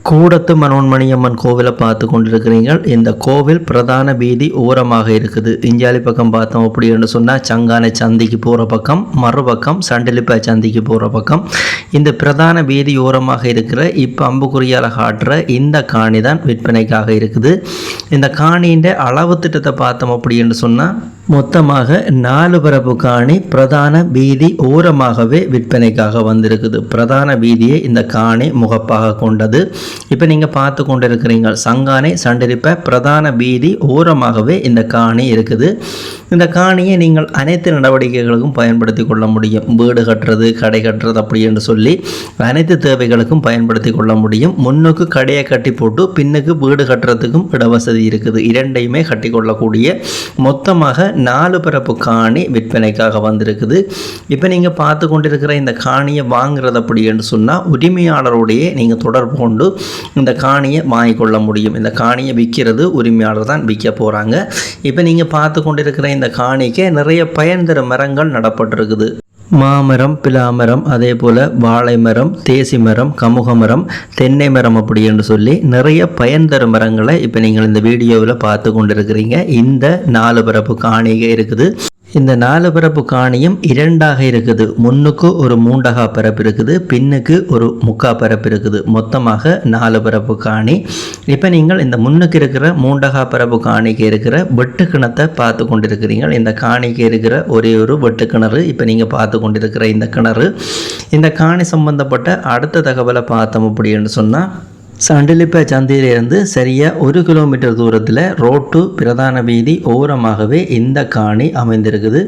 கூடத்து மனோன்மணியம்மன் கோவிலை பார்த்து கொண்டிருக்கிறீர்கள். இந்த கோவில் பிரதான வீதி ஓரமாக இருக்குது. இஞ்சாலி பக்கம் பார்த்தோம் அப்படின்னு சொன்னால் சங்கானை சந்திக்கு போகிற பக்கம், மறுபக்கம் சண்டிலிப்பா சந்திக்கு போகிற பக்கம். இந்த பிரதான வீதி ஓரமாக இருக்கிற இப்போ அம்புக்குறியால் காட்டுற இந்த காணி தான் விற்பனைக்காக இருக்குது. இந்த காணியின் அளவு திட்டத்தை பார்த்தோம் அப்படின்னு சொன்னால் மொத்தமாக 4 பரப்பு காணி பிரதான வீதி ஓரமாகவே விற்பனைக்காக வந்திருக்குது. பிரதான வீதியை இந்த காணி முகப்பாக கொண்டது. இப்போ நீங்கள் பார்த்து கொண்டு இருக்கிறீங்க சங்கானை சண்டிலிப்ப பிரதான வீதி ஓரமாகவே இந்த காணி இருக்குது. இந்த காணியை நீங்கள் அனைத்து நடவடிக்கைகளுக்கும் பயன்படுத்தி கொள்ள முடியும். வீடு கட்டுறது, கடை கட்டுறது அப்படின்னு சொல்லி அனைத்து தேவைகளுக்கும் பயன்படுத்தி கொள்ள முடியும். முன்னுக்கு கடையை கட்டி போட்டு பின்னுக்கு வீடு கட்டுறதுக்கும் இடவசதி இருக்குது. இரண்டையுமே கட்டி கொள்ளக்கூடிய மொத்தமாக 4 பரப்பு காணி விற்பனைக்காக வந்திருக்குது. இப்போ நீங்கள் பார்த்து கொண்டிருக்கிற இந்த காணியை வாங்குறது அப்படின்னு சொன்னால் உரிமையாளருடைய நீங்கள் தொடர்பு கொண்டு இந்த காணியை வாங்கிக்கொள்ள முடியும். இந்த காணியை விற்கிறது உரிமையாளர் தான் விற்க போகிறாங்க. இப்போ நீங்கள் பார்த்து கொண்டிருக்கிற இந்த காணிக்கு நிறைய பயன் தரும் மரங்கள் நடப்பட்டிருக்குது. மாமரம், பிலாமரம், அதே போல் வாழை மரம், தேசி மரம், கமுக மரம், தென்னை மரம் அப்படி என்று சொல்லி நிறைய பயன் தரும் மரங்களை இப்போ நீங்கள் இந்த வீடியோவில் பார்த்து கொண்டிருக்கிறீங்க. இந்த 4 பரப்பு காணிகை இருக்குது. இந்த 4 பரப்பு காணியும் 2ஆக இருக்குது. முன்னுக்கு ஒரு 3 பரப்பு இருக்குது, பின்னுக்கு ஒரு 3 பரப்பு இருக்குது. மொத்தமாக 4 பரப்பு காணி. இப்போ நீங்கள் இந்த முன்னுக்கு இருக்கிற 3 பரப்பு காணிக்கு இருக்கிற வெட்டு கிணத்தை பார்த்து கொண்டிருக்கிறீங்க. இந்த காணிக்கு இருக்கிற ஒரே ஒரு வெட்டு கிணறு இப்போ நீங்கள் பார்த்து கொண்டிருக்கிற இந்த கிணறு. இந்த காணி சம்பந்தப்பட்ட அடுத்த தகவலை பார்த்தோம் அப்படின்னு சொன்னால் சண்டிலிப்ப சந்தையிலிருந்து சரியாக 1 கிலோமீட்டர் தூரத்தில் ரோட்டு பிரதான வீதி ஓரமாகவே இந்த காணி அமைந்திருக்குது.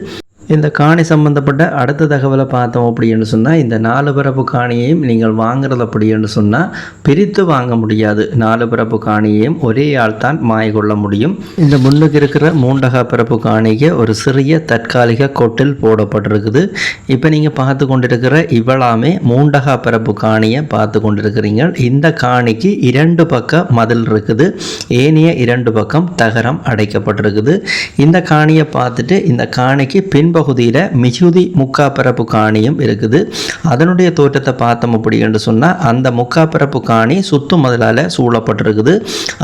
இந்த காணி சம்பந்தப்பட்ட அடுத்த தகவலை பார்த்தோம் அப்படின்னு சொன்னால் இந்த 4 பரப்பு காணியையும் நீங்கள் வாங்குறது அப்படின்னு சொன்னால் பிரித்து வாங்க முடியாது. 4 பரப்பு காணியையும் ஒரே ஆள் தான் வாங்கிக்கொள்ள முடியும். இந்த முன்னுக்கு இருக்கிற 3 பரப்பு காணிக்கு ஒரு சிறிய தற்காலிக கொட்டில் போடப்பட்டிருக்குது. இப்போ நீங்கள் பார்த்து கொண்டிருக்கிற இவ்வளாமே 3 பரப்பு காணியை பார்த்து கொண்டிருக்கிறீங்க. இந்த காணிக்கு 2 பக்கம் மதில் இருக்குது, ஏனைய 2 பக்கம் தகரம் அடைக்கப்பட்டிருக்குது. இந்த காணியை பார்த்துட்டு இந்த காணிக்கு பின்பகுதியில் மிகுதி 3 பரப்பு காணியும் இருக்குது. அதனுடைய தோற்றத்தை பார்த்தோம் அப்படி என்று சொன்னால் அந்த 3 பரப்பு காணி சுத்து மதிலால் சூழப்பட்டிருக்குது.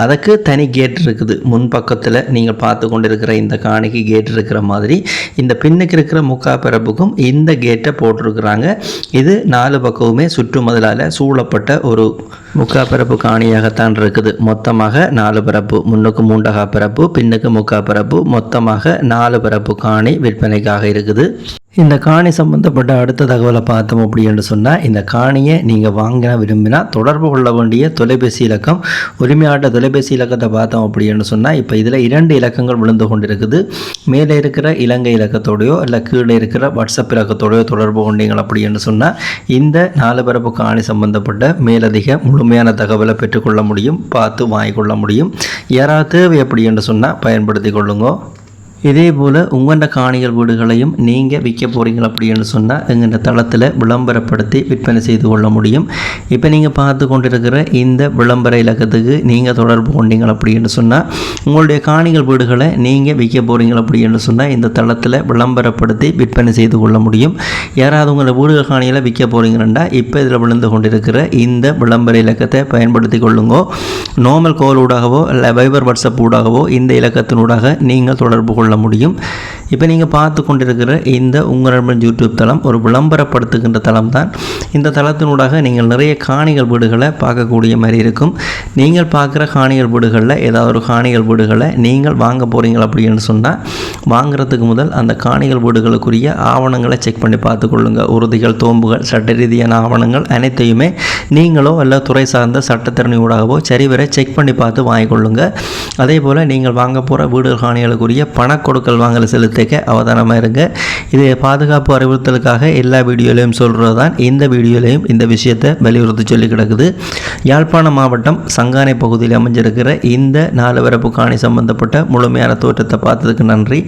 அதுக்கு தனி கேட் இருக்குது. முன்பக்கத்தில் நீங்கள் பார்த்து கொண்டிருக்கிற இந்த காணிக்கு கேட் இருக்கிற மாதிரி இந்த பின்னுக்கு இருக்கிற 3 பரப்புக்கும் இந்த கேட்டை போட்டிருக்கிறாங்க. இது 4 பக்கமுமே சுற்று மதிலால் சூழப்பட்ட ஒரு 3 பரப்பு காணியாகத்தான் இருக்குது. மொத்தமாக 4 பரப்பு, முன்னுக்கு 3 பரப்பு, பின்னுக்கு 3 பரப்பு, மொத்தமாக 4 பரப்பு காணி விற்பனைக்காக இருக்குது. இந்த காணி சம்பந்தப்பட்ட அடுத்த தகவலை பார்த்தோம் அப்படி என்று சொன்னால் இந்த காணியை நீங்கள் வாங்க விரும்பினா தொடர்பு கொள்ள வேண்டிய தொலைபேசி இலக்கம், உரிமையாட்ட தொலைபேசி இலக்கத்தை பார்த்தோம் அப்படி என்று சொன்னால் இப்போ இதில் 2 இலக்கங்கள் விழுந்து கொண்டிருக்குது. மேலே இருக்கிற இலங்கை இலக்கத்தோடையோ இல்லை கீழே இருக்கிற வாட்ஸ்அப் இலக்கத்தோடையோ தொடர்பு கொண்டீங்கள் அப்படி என்று சொன்னால் இந்த 4 பரப்பு காணி சம்பந்தப்பட்ட மேலதிக முழுமையான தகவலை பெற்றுக்கொள்ள முடியும், பார்த்து வாங்கிக்கொள்ள முடியும். யாராவது தேவை அப்படி என்று சொன்னால் பயன்படுத்தி கொள்ளுங்க. இதே போல் உங்களோட காணிகள் வீடுகளையும் நீங்கள் விற்க போகிறீங்க அப்படின்னு சொன்னால் எங்கள்ட தளத்தில் விளம்பரப்படுத்தி விற்பனை செய்து கொள்ள முடியும். இப்போ நீங்கள் பார்த்து கொண்டிருக்கிற இந்த விளம்பர இலக்கத்துக்கு நீங்கள் தொடர்பு கொண்டீங்க அப்படின்னு சொன்னால் உங்களுடைய காணிகள் வீடுகளை நீங்கள் விற்க போகிறீங்க அப்படின்னு சொன்னால் இந்த தளத்தில் விளம்பரப்படுத்தி விற்பனை செய்து கொள்ள முடியும். யாராவது உங்களை வீடுகள் காணிகளை விற்க போகிறீங்கன்னா இப்போ இதில் விழுந்து கொண்டிருக்கிற இந்த விளம்பர இலக்கத்தை பயன்படுத்தி கொள்ளுங்கோ. நார்மல் கால் ஊடாகவோ இல்லை வைபர் வாட்ஸ்அப் ஊடாகவோ இந்த இலக்கத்தினூடாக நீங்கள் தொடர்பு கொள்ள முடியும். இப்போ நீங்கள் பார்த்து கொண்டிருக்கிற இந்த உங்கள் யூடியூப் தளம் ஒரு விளம்பரப்படுத்துகின்ற தளம் தான். இந்த தளத்தினூடாக நீங்கள் நிறைய காணிகள் வீடுகளை பார்க்கக்கூடிய மாதிரி இருக்கும். நீங்கள் பார்க்குற காணிகள் வீடுகளில் ஏதாவது ஒரு காணிகள் வீடுகளை நீங்கள் வாங்க போகிறீங்க அப்படின்னு சொன்னால் வாங்குறதுக்கு முதல் அந்த காணிகள் வீடுகளுக்குரிய ஆவணங்களை செக் பண்ணி பார்த்துக்கொள்ளுங்க. உறுதிகள், தோம்புகள், சட்ட ரீதியான ஆவணங்கள் அனைத்தையுமே நீங்களோ அல்ல துறை சார்ந்த சட்டத்திறனியூடாகவோ சரிவரை செக் பண்ணி பார்த்து வாங்கிக்கொள்ளுங்க. அதே போல் நீங்கள் வாங்க போகிற வீடுகள் காணிகளுக்குரிய பண கொடுக்கல் வாங்கல் செலுத்திக்க அவதானமாக இருங்க. இது பாதுகாப்பு அறிவுறுத்தலுக்காக எல்லா வீடியோலையும் சொல்கிறது தான். இந்த வீடியோலையும் இந்த விஷயத்தை வலியுறுத்தி சொல்லி கிடக்குது. யாழ்ப்பாணம் மாவட்டம் சங்கானை பகுதியில் அமைஞ்சிருக்கிற இந்த 4 பரப்பு காணி சம்பந்தப்பட்ட முழுமையான தோற்றத்தை பார்த்ததுக்கு நன்றி.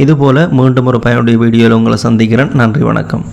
இதுபோல் மீண்டும் ஒரு பயனுடைய வீடியோவில் உங்களை சந்திக்கிறேன். நன்றி, வணக்கம்.